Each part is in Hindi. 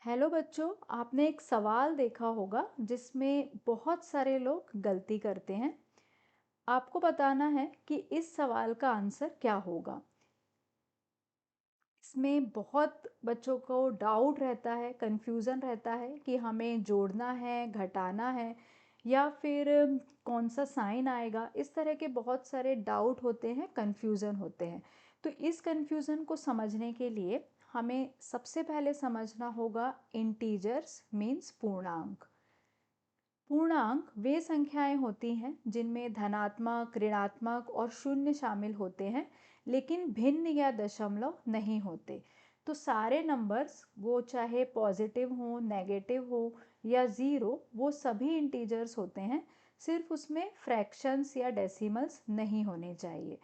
हेलो बच्चों, आपने एक सवाल देखा होगा जिसमें बहुत सारे लोग गलती करते हैं। आपको बताना है कि इस सवाल का आंसर क्या होगा। इसमें बहुत बच्चों को डाउट रहता है, कंफ्यूजन रहता है कि हमें जोड़ना है, घटाना है या फिर कौन सा साइन आएगा। इस तरह के बहुत सारे डाउट होते हैं, कंफ्यूजन होते हैं। तो इस कंफ्यूजन को समझने के लिए हमें सबसे पहले समझना होगा इंटीजर्स मीन्स पूर्णांक। पूर्णांक वे संख्याएं होती हैं जिनमें धनात्मक, ऋणात्मक और शून्य शामिल होते हैं, लेकिन भिन्न या दशमलव नहीं होते। तो सारे नंबर्स, वो चाहे पॉजिटिव हो, नेगेटिव हो या ज़ीरो, वो सभी इंटीजर्स होते हैं। सिर्फ उसमें फ्रैक्शंस या डेसिमल्स नहीं होने चाहिए।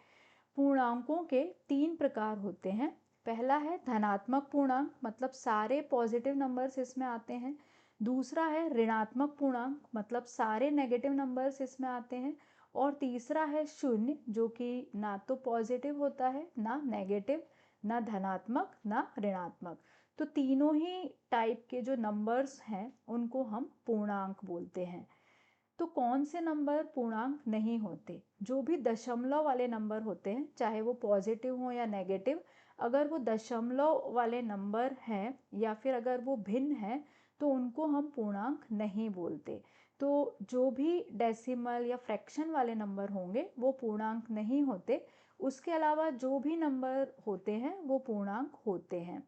पूर्णांकों के तीन प्रकार होते हैं। पहला है धनात्मक पूर्णांक, मतलब सारे पॉजिटिव नंबर्स इसमें आते हैं। दूसरा है ऋणात्मक पूर्णांक, मतलब सारे नेगेटिव नंबर्स इसमें आते हैं। और तीसरा है शून्य, जो कि ना तो पॉजिटिव होता है, ना नेगेटिव, ना धनात्मक, ना ऋणात्मक। तो तीनों ही टाइप के जो नंबर्स हैं उनको हम पूर्णांक बोलते हैं। तो कौन से नंबर पूर्णांक नहीं होते? जो भी दशमलव वाले नंबर होते हैं, चाहे वो पॉजिटिव हो या नेगेटिव, अगर वो दशमलव वाले नंबर हैं या फिर अगर वो भिन्न है तो उनको हम पूर्णांक नहीं बोलते। तो जो भी डेसिमल या फ्रैक्शन वाले नंबर होंगे वो पूर्णांक नहीं होते। उसके अलावा जो भी नंबर होते हैं वो पूर्णांक होते हैं।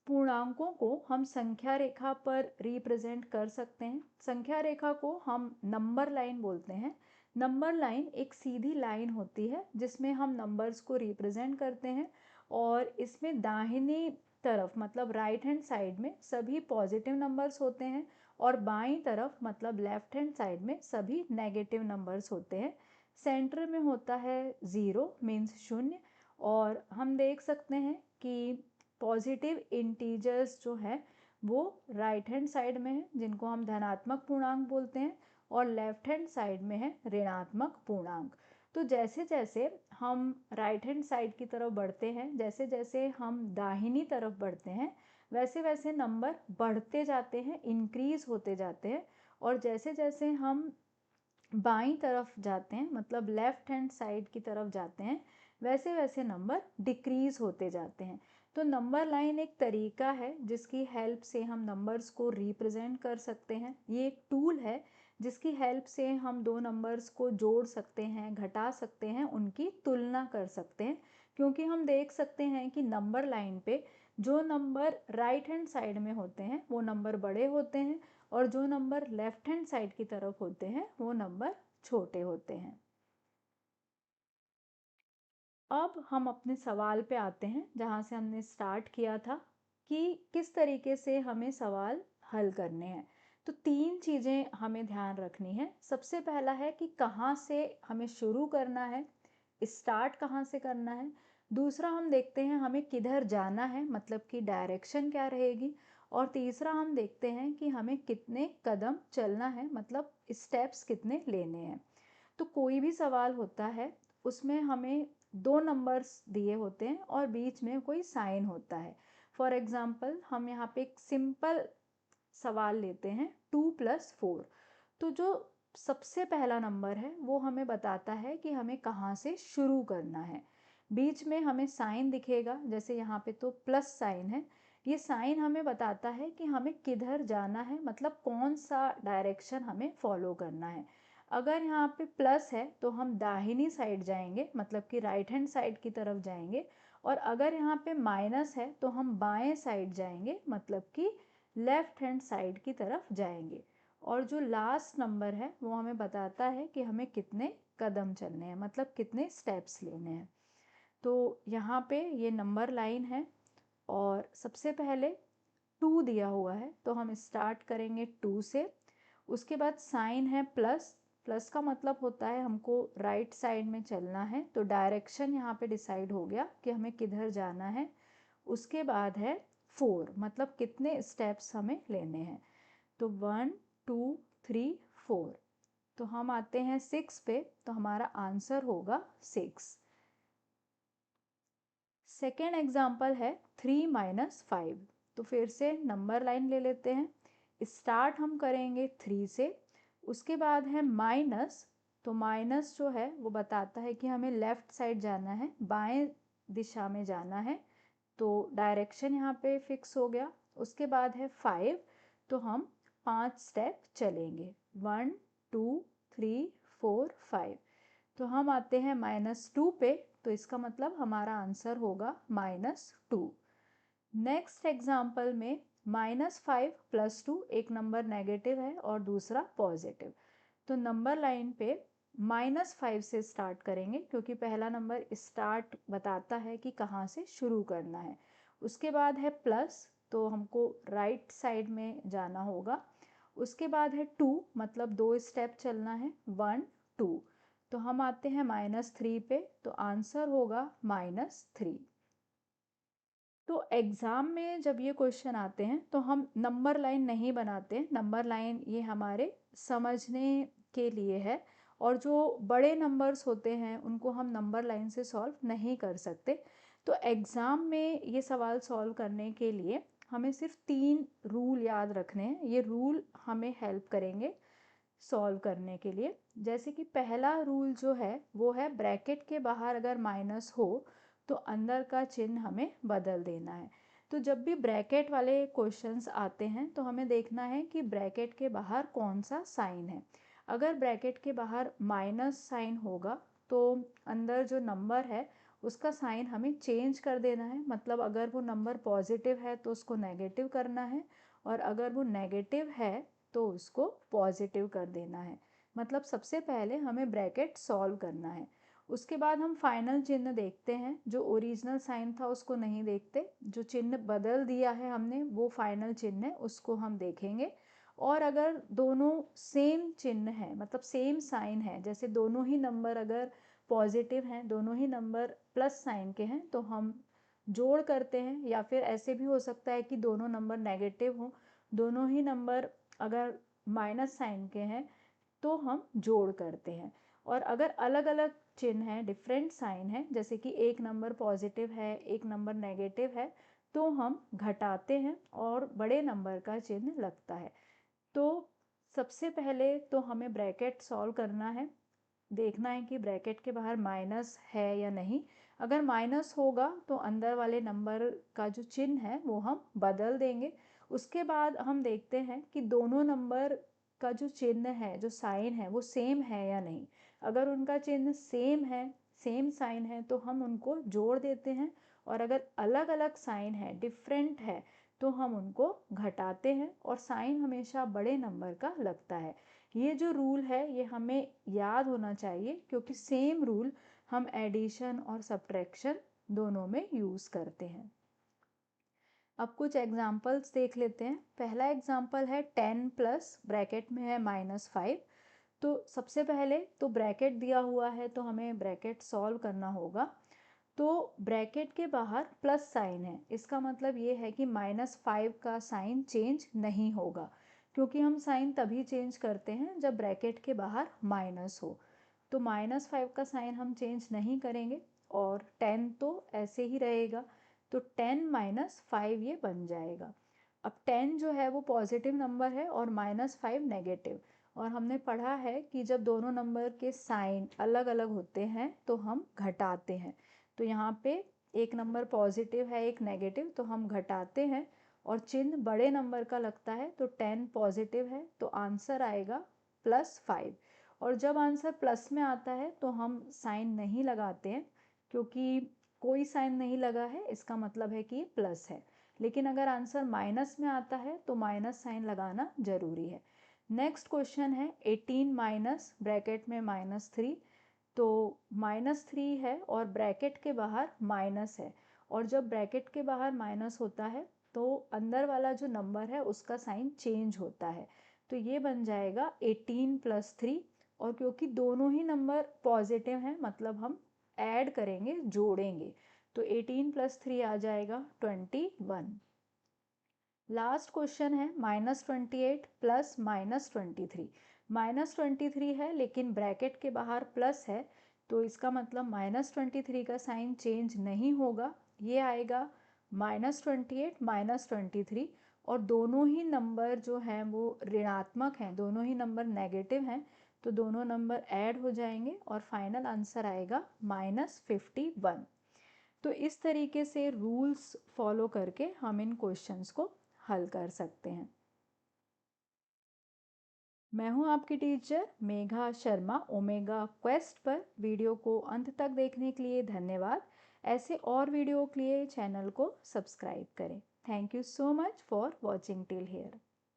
पूर्णांकों को हम संख्या रेखा पर रिप्रेजेंट कर सकते हैं। संख्या रेखा को हम नंबर लाइन बोलते हैं। नंबर लाइन एक सीधी लाइन होती है जिसमें हम नंबर्स को रिप्रेजेंट करते हैं, और इसमें दाहिनी तरफ मतलब राइट हैंड साइड में सभी पॉजिटिव नंबर्स होते हैं और बाईं तरफ मतलब लेफ्ट हैंड साइड में सभी नेगेटिव नंबर्स होते हैं। सेंटर में होता है ज़ीरो मीन्स शून्य। और हम देख सकते हैं कि पॉजिटिव इंटीजर्स जो है वो राइट हैंड साइड में है, जिनको हम धनात्मक पूर्णांक बोलते हैं, और लेफ्ट हैंड साइड में है ऋणात्मक पूर्णांक। तो जैसे जैसे हम राइट हैंड साइड की तरफ बढ़ते हैं, जैसे जैसे हम दाहिनी तरफ बढ़ते हैं, वैसे वैसे नंबर बढ़ते जाते हैं, इंक्रीज होते जाते हैं। और जैसे जैसे हम बाईं तरफ जाते हैं, मतलब लेफ्ट हैंड साइड की तरफ जाते हैं, वैसे वैसे नंबर डिक्रीज होते जाते हैं। तो नंबर लाइन एक तरीका है जिसकी हेल्प से हम नंबर्स को रिप्रेजेंट कर सकते हैं। ये एक टूल है जिसकी हेल्प से हम दो नंबर्स को जोड़ सकते हैं, घटा सकते हैं, उनकी तुलना कर सकते हैं। क्योंकि हम देख सकते हैं कि नंबर लाइन पे जो नंबर राइट हैंड साइड में होते हैं वो नंबर बड़े होते हैं, और जो नंबर लेफ्ट हैंड साइड की तरफ होते हैं वो नंबर छोटे होते हैं। अब हम अपने सवाल पे आते हैं जहाँ से हमने स्टार्ट किया था कि किस तरीके से हमें सवाल हल करने हैं। तो तीन चीज़ें हमें ध्यान रखनी है। सबसे पहला है कि कहाँ से हमें शुरू करना है, स्टार्ट कहाँ से करना है। दूसरा हम देखते हैं हमें किधर जाना है, मतलब कि डायरेक्शन क्या रहेगी। और तीसरा हम देखते हैं कि हमें कितने कदम चलना है, मतलब स्टेप्स कितने लेने हैं। तो कोई भी सवाल होता है उसमें हमें दो नंबर्स दिए होते हैं और बीच में कोई साइन होता है। फॉर एग्जाम्पल हम यहाँ पे एक सिंपल सवाल लेते हैं 2+4। तो जो सबसे पहला नंबर है वो हमें बताता है कि हमें कहाँ से शुरू करना है। बीच में हमें साइन दिखेगा, जैसे यहाँ पे तो प्लस साइन है। ये साइन हमें बताता है कि हमें किधर जाना है, मतलब कौन सा डायरेक्शन हमें फॉलो करना है। अगर यहाँ पे प्लस है तो हम दाहिनी साइड जाएंगे, मतलब कि राइट हैंड साइड की तरफ जाएंगे। और अगर यहाँ पे माइनस है तो हम बाएं साइड जाएंगे, मतलब कि लेफ्ट हैंड साइड की तरफ जाएंगे। और जो लास्ट नंबर है वो हमें बताता है कि हमें कितने कदम चलने हैं, मतलब कितने स्टेप्स लेने हैं। तो यहाँ पे ये नंबर लाइन है और सबसे पहले 2 दिया हुआ है तो हम स्टार्ट करेंगे 2 से। उसके बाद साइन है प्लस। प्लस का मतलब होता है हमको राइट साइड में चलना है, तो डायरेक्शन यहाँ पे डिसाइड हो गया कि हमें किधर जाना है। उसके बाद है 4, मतलब कितने स्टेप्स हमें लेने हैं। तो 1 2 3 4। तो हम आते हैं 6 पे, तो हमारा आंसर होगा 6। सेकेंड एग्जाम्पल है 3 - 5। तो फिर से नंबर लाइन ले लेते हैं। स्टार्ट हम करेंगे 3 से, उसके बाद है माइनस। तो माइनस जो है वो बताता है कि हमें लेफ़्ट साइड जाना है, बाएं दिशा में जाना है, तो डायरेक्शन यहाँ पे फिक्स हो गया। उसके बाद है 5, तो हम 5 स्टेप चलेंगे, 1 2 3 4 5। तो हम आते हैं -2 पे, तो इसका मतलब हमारा आंसर होगा -2। नेक्स्ट एग्जाम्पल में -5 + 2, एक नंबर नेगेटिव है और दूसरा पॉजिटिव। तो नंबर लाइन पे -5 से स्टार्ट करेंगे, क्योंकि पहला नंबर स्टार्ट बताता है कि कहाँ से शुरू करना है। उसके बाद है प्लस, तो हमको राइट साइड में जाना होगा। उसके बाद है 2, मतलब 2 स्टेप चलना है, 1 2। तो हम आते हैं -3 पे, तो आंसर होगा -3। तो एग्ज़ाम में जब ये क्वेश्चन आते हैं तो हम नंबर लाइन नहीं बनाते। नंबर लाइन ये हमारे समझने के लिए है, और जो बड़े नंबर्स होते हैं उनको हम नंबर लाइन से सॉल्व नहीं कर सकते। तो एग्ज़ाम में ये सवाल सॉल्व करने के लिए हमें सिर्फ 3 रूल याद रखने हैं। ये रूल हमें हेल्प करेंगे सॉल्व करने के लिए। जैसे कि पहला रूल जो है वो है, ब्रैकेट के बाहर अगर माइनस हो तो अंदर का चिन्ह हमें बदल देना है। तो जब भी ब्रैकेट वाले क्वेश्चंस आते हैं तो हमें देखना है कि ब्रैकेट के बाहर कौन सा साइन है। अगर ब्रैकेट के बाहर माइनस साइन होगा तो अंदर जो नंबर है उसका साइन हमें चेंज कर देना है। मतलब अगर वो नंबर पॉजिटिव है तो उसको नेगेटिव करना है, और अगर वो नेगेटिव है तो उसको पॉजिटिव कर देना है। मतलब सबसे पहले हमें ब्रैकेट सॉल्व करना है। उसके बाद हम फाइनल चिन्ह देखते हैं। जो ओरिजिनल साइन था उसको नहीं देखते, जो चिन्ह बदल दिया है हमने वो फाइनल चिन्ह है, उसको हम देखेंगे। और अगर दोनों सेम चिन्ह है, मतलब सेम साइन है, जैसे दोनों ही नंबर अगर पॉजिटिव हैं, दोनों ही नंबर प्लस साइन के हैं, तो हम जोड़ करते हैं। या फिर ऐसे भी हो सकता है कि दोनों नंबर नेगेटिव हों, दोनों ही नंबर अगर माइनस साइन के हैं तो हम जोड़ करते हैं। और अगर अलग अलग चिन्ह हैं, डिफरेंट साइन है, जैसे कि एक नंबर पॉजिटिव है एक नंबर नेगेटिव है, तो हम घटाते हैं और बड़े नंबर का चिन्ह लगता है। तो सबसे पहले तो हमें ब्रैकेट सॉल्व करना है, देखना है कि ब्रैकेट के बाहर माइनस है या नहीं। अगर माइनस होगा तो अंदर वाले नंबर का जो चिन्ह है वो हम बदल देंगे। उसके बाद हम देखते हैं कि दोनों नंबर का जो चिन्ह है, जो साइन है, वो सेम है या नहीं। अगर उनका चिन्ह सेम है, सेम साइन है, तो हम उनको जोड़ देते हैं। और अगर अलग अलग साइन है, डिफरेंट है, तो हम उनको घटाते हैं, और साइन हमेशा बड़े नंबर का लगता है। ये जो रूल है ये हमें याद होना चाहिए, क्योंकि सेम रूल हम एडिशन और सब्ट्रैक्शन दोनों में यूज़ करते हैं। अब कुछ एग्जाम्पल्स देख लेते हैं। पहला एग्जाम्पल है 10 प्लस, ब्रैकेट में है -5। तो सबसे पहले तो ब्रैकेट दिया हुआ है तो हमें ब्रैकेट सॉल्व करना होगा। तो ब्रैकेट के बाहर प्लस साइन है, इसका मतलब ये है कि -5 का साइन चेंज नहीं होगा, क्योंकि हम साइन तभी चेंज करते हैं जब ब्रैकेट के बाहर माइनस हो। तो -5 का साइन हम चेंज नहीं करेंगे, और 10 तो ऐसे ही रहेगा। तो 10 - 5 ये बन जाएगा। अब 10 जो है वो पॉजिटिव नंबर है और -5 नेगेटिव। और हमने पढ़ा है कि जब दोनों नंबर के साइन अलग अलग होते हैं तो हम घटाते हैं। तो यहाँ पे एक नंबर पॉजिटिव है एक नेगेटिव, तो हम घटाते हैं और चिन्ह बड़े नंबर का लगता है। तो 10 पॉजिटिव है तो आंसर आएगा +5। और जब आंसर प्लस में आता है तो हम साइन नहीं लगाते हैं, क्योंकि कोई साइन नहीं लगा है इसका मतलब है कि ये प्लस है। लेकिन अगर आंसर माइनस में आता है तो माइनस साइन लगाना ज़रूरी है। नेक्स्ट क्वेश्चन है 18 माइनस, ब्रैकेट में -3। तो -3 है और ब्रैकेट के बाहर माइनस है, और जब ब्रैकेट के बाहर माइनस होता है तो अंदर वाला जो नंबर है उसका साइन चेंज होता है। तो ये बन जाएगा 18 + 3। और क्योंकि दोनों ही नंबर पॉजिटिव हैं, मतलब हम ऐड करेंगे, जोड़ेंगे। तो 18 + 3 आ जाएगा 21। लास्ट क्वेश्चन है -28 प्लस -23। -23 है लेकिन ब्रैकेट के बाहर प्लस है, तो इसका मतलब -23 का साइन चेंज नहीं होगा, ये आएगा -28 -23, और दोनों ही नंबर जो हैं वो ऋणात्मक हैं, दोनों ही नंबर नेगेटिव हैं, तो दोनों नंबर ऐड हो जाएंगे और फाइनल आंसर आएगा -51। तो इस तरीके से रूल्स फॉलो करके हम इन क्वेश्चंस को हल कर सकते हैं। मैं हूं आपकी teacher Megha Sharma. Omega quest पर वीडियो को अंत तक देखने के लिए धन्यवाद। ऐसे और वीडियो के लिए चैनल को सब्सक्राइब करें। Thank you so much for watching till here.